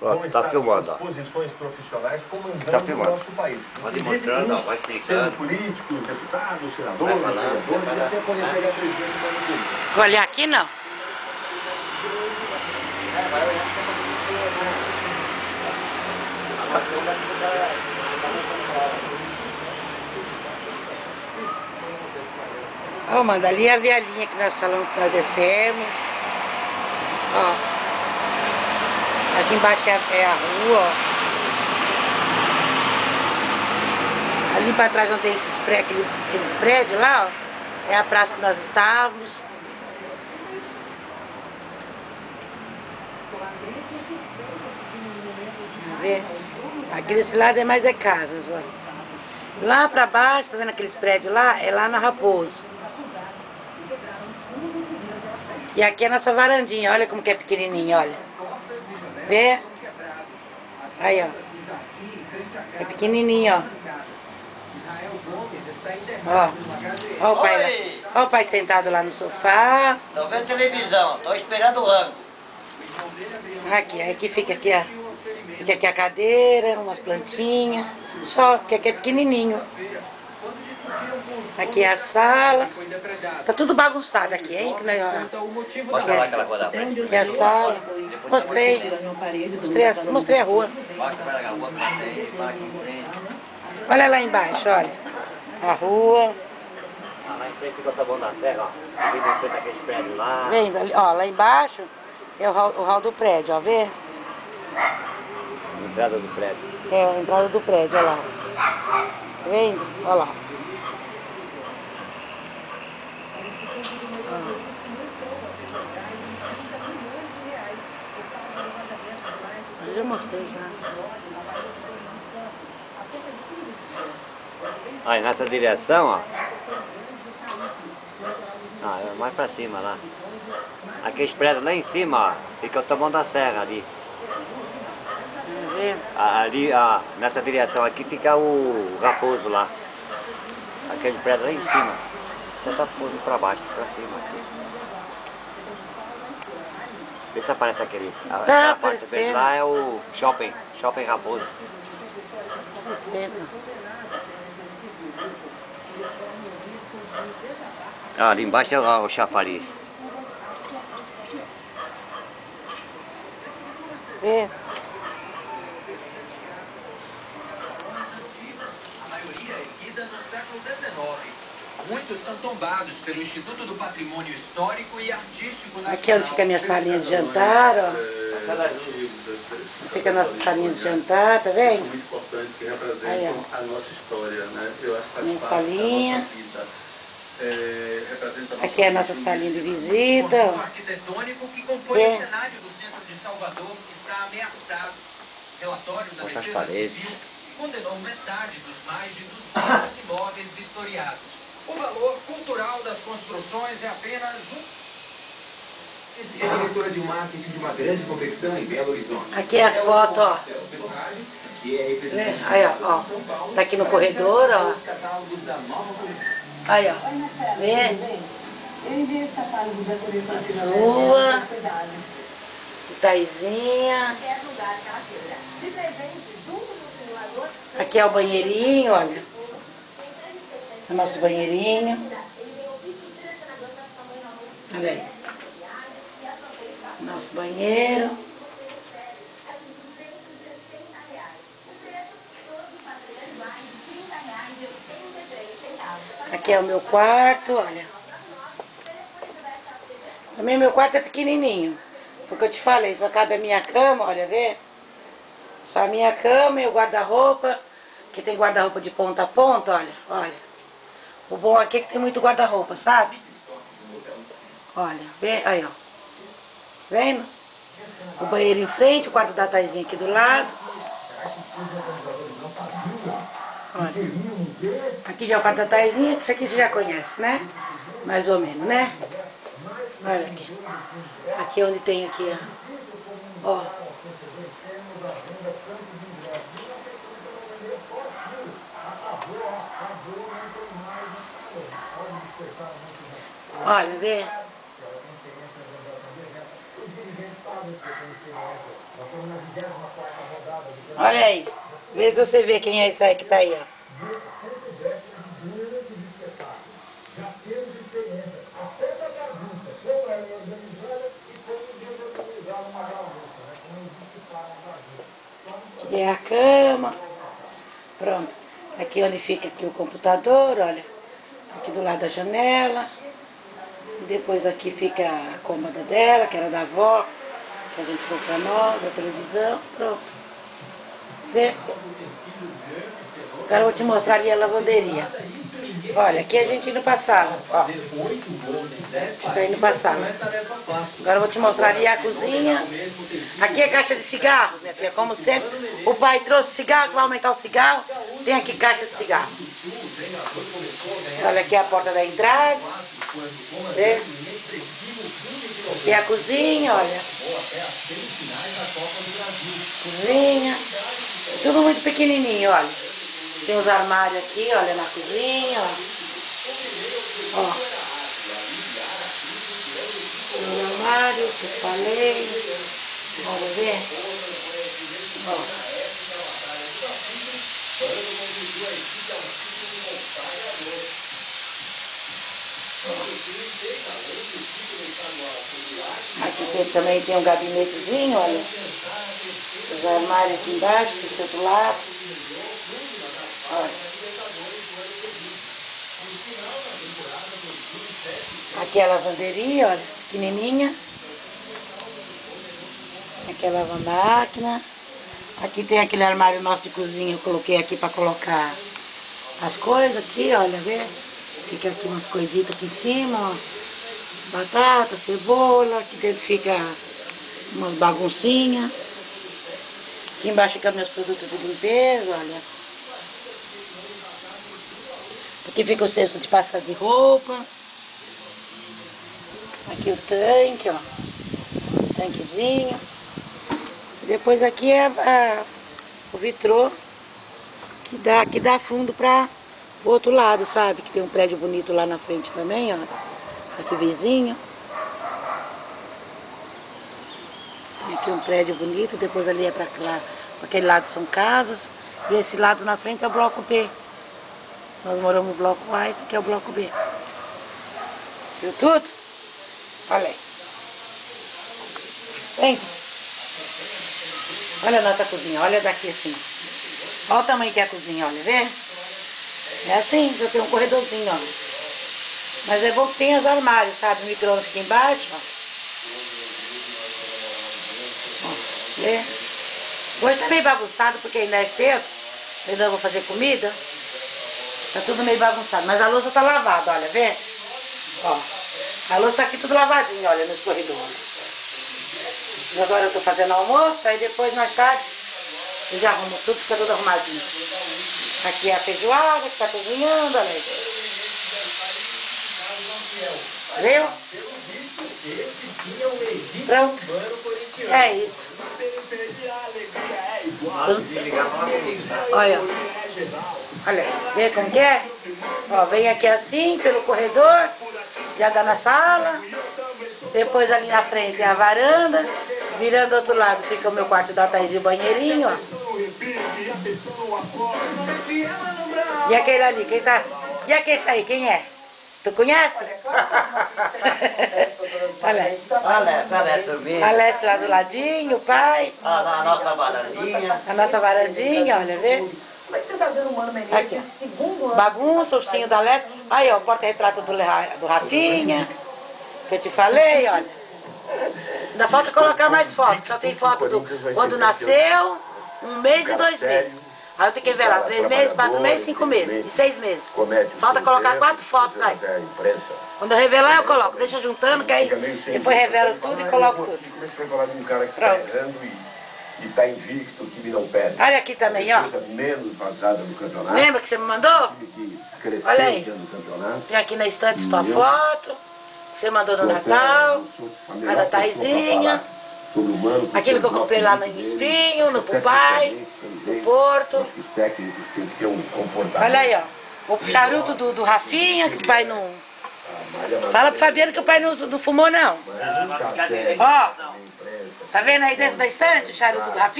vão estar em suas posições profissionais comandando o nosso país. Pode mostrando, vai explicando. Sendo políticos, deputados, senadores, vereadores, e até poder chegar presidente da República. Vou olhar aqui, não? Ó, manda ali a vielinha que nós falamos que nós descemos. Ó. Aqui embaixo é a rua, ó. Ali para trás onde tem aqueles prédios lá, ó. É a praça que nós estávamos. Vamos ver. Aqui desse lado é mais casas, ó. Lá para baixo, tá vendo aqueles prédios lá? É lá na Raposo. E aqui é a nossa varandinha, olha como que é pequenininha, olha. Vê? Aí, ó. É pequenininho, ó. Ó o pai, ó o pai sentado lá no sofá. Tô vendo televisão, tô esperando o rango. Aqui fica aqui a, cadeira, umas plantinhas. Só, porque aqui é pequenininho. Aqui é a sala. Tá tudo bagunçado aqui, hein? Mostra lá aquela coisa da frente. Aqui é a sala. Mostrei a rua. Olha lá embaixo, olha. A rua. Lá em frente do Taboão da Serra, ó. Ali em frente daqueles prédios lá. Vendo ali, ó, lá embaixo é o hall do prédio, ó, vê? Entrada do prédio. É, a entrada do prédio, olha lá. Tá vendo? Olha lá. Eu já mostrei já. Aí nessa direção, ó. Ah, mais pra cima lá. Aqueles prédios lá em cima, ó. Fica o Taboão da Serra ali. Ali, ó, nessa direção aqui fica o Raposo lá. Aquele prédio lá em cima. Você tá pondo pra baixo, pra cima aqui. Vê se aparece aquele. Tá parte dele lá é o shopping Raposo. Ah, ali embaixo é o chafariz. Vê? A maioria é erguida no século XIX. Muitos são tombados pelo Instituto do Patrimônio Histórico e Artístico Nacional. Aqui é onde fica a minha salinha de jantar, ó. Fica a nossa salinha de jantar, tá vendo? Muito importante que representam a nossa história, né? Eu acho que faz minha parte da salinha. nossa vida. Aqui é a nossa salinha de visita. O arquitetônico que compõe o cenário do centro de Salvador está ameaçado. Relatório da Defesa Civil condenou metade dos mais de 200 imóveis vistoriados. O valor cultural das construções é apenas Esse é diretora de marketing de uma grande confecção em Belo Horizonte. Aqui é as fotos, ó. Aí, ó. Tá aqui no corredor, ó. Aí, ó. Vê? A sua. Taizinha. Aqui é o banheirinho, olha. O nosso banheirinho. Olha aí. Nosso banheiro. Aqui é o meu quarto, olha. Também meu quarto é pequenininho. Porque eu te falei, só cabe a minha cama, olha, vê? Só a minha cama e o guarda-roupa. Que tem guarda-roupa de ponta a ponta, olha, olha. O bom aqui é que tem muito guarda-roupa, sabe? Olha, vê, aí, ó. Vendo? O banheiro em frente, o quarto da Taizinha aqui do lado. Olha. Aqui já é o quarto da Taizinha, que isso aqui você já conhece, né? Mais ou menos, né? Olha aqui. Aqui onde tem aqui, ó. Olha, vê. Olha aí. Vê se você vê quem é esse aí que tá aí, ó. Aqui é a cama. Pronto. Aqui onde fica aqui o computador, olha. Aqui do lado da janela. Depois aqui fica a cômoda dela, que era da avó, que a gente ficou pra nós, a televisão. Pronto. Vê? Agora eu vou te mostrar ali a lavanderia. Olha, aqui a gente não passava, ó. Tá indo passar. Agora eu vou te mostrar ali a cozinha. Aqui é caixa de cigarros, minha filha, como sempre. O pai trouxe cigarro, vai aumentar o cigarro. Tem aqui caixa de cigarro. Olha aqui a porta da entrada. Vê? Aqui é a cozinha, olha. Cozinha. Tudo muito pequenininho, olha. Tem os armários aqui, olha, na cozinha, ó. Ó. O armário que eu falei. Olha, vê? Ó. Aqui também tem um gabinetezinho, olha. Os armários aqui embaixo, do outro lado. Olha. Aqui é a lavanderia, olha, pequenininha. Aqui é a lava-máquina. Aqui tem aquele armário nosso de cozinha, eu coloquei aqui para colocar as coisas aqui, olha, vê? Fica aqui umas coisitas aqui em cima, ó. Batata, cebola, aqui dentro fica umas baguncinhas. Aqui embaixo ficam meus produtos de limpeza, olha. Aqui fica o cesto de passar de roupas. Aqui o tanque, ó. Tanquezinho. Depois aqui é o vitrô que dá fundo para o outro lado, sabe? Que tem um prédio bonito lá na frente também, ó. Aqui vizinho. Aqui um prédio bonito, depois ali é para lá, pra aquele lado são casas. E esse lado na frente é o bloco B. Nós moramos no bloco A, esse aqui é o bloco B. Viu tudo? Olha aí. Vem. Olha a nossa cozinha, olha daqui assim. Olha o tamanho que é a cozinha, olha, vê? É assim, já tem um corredorzinho, ó. Mas é bom que tem os armários, sabe? O micro-ondas fica embaixo, ó. Ó, vê? Hoje tá meio bagunçado porque ainda é cedo. Eu ainda vou fazer comida. Tá tudo meio bagunçado. Mas a louça tá lavada, olha, vê? Ó. A louça tá aqui tudo lavadinha, olha, nos corredores. E agora eu tô fazendo almoço, aí depois mais tarde eu já arrumo tudo, fica tudo arrumadinho. Aqui é a feijoada que tá cozinhando, olha aí. Viu? Pronto. É isso. Olha. Olha, vê como que é? Ó, vem aqui assim, pelo corredor, já dá na sala. Depois ali na frente é a varanda. Virando do outro lado fica o meu quarto da Thaís de banheirinho, ó. E aquele ali, quem tá... E aquele aí, quem é? Tu conhece? Olha aí. Alessia lá do ladinho, o pai. A nossa varandinha. A nossa varandinha, olha, vê? Aqui, ó. Bagunça, o ursinho da Alessia. Aí, ó, o porta-retrato do Rafinha. Que eu te falei, olha. Ainda falta colocar mais fotos. Só tem foto do quando nasceu, 1 mês e 2 meses. Aí eu tenho que revelar 3 meses, 4 meses, 5 meses e 6 meses. Falta colocar 4 fotos aí. Quando eu revelar eu coloco. Deixa juntando que aí depois revelo tudo e coloco tudo. Pronto. E tá invicto, o time não perde. Olha aqui também, ó. Menos vazada no campeonato. Lembra que você me mandou? Olha aí. Tem aqui na estante tua foto. Você mandou no Natal. A da Thaisinha. Aquele que eu comprei lá no Espinho, no Pupai, no Porto. Os técnicos têm que ter um comportamento. Olha aí, ó. O charuto do Rafinha, que o pai não... Fala pro Fabiano que o pai não fumou, não. Ó. Tá vendo aí dentro da estante o charuto do Rafinha?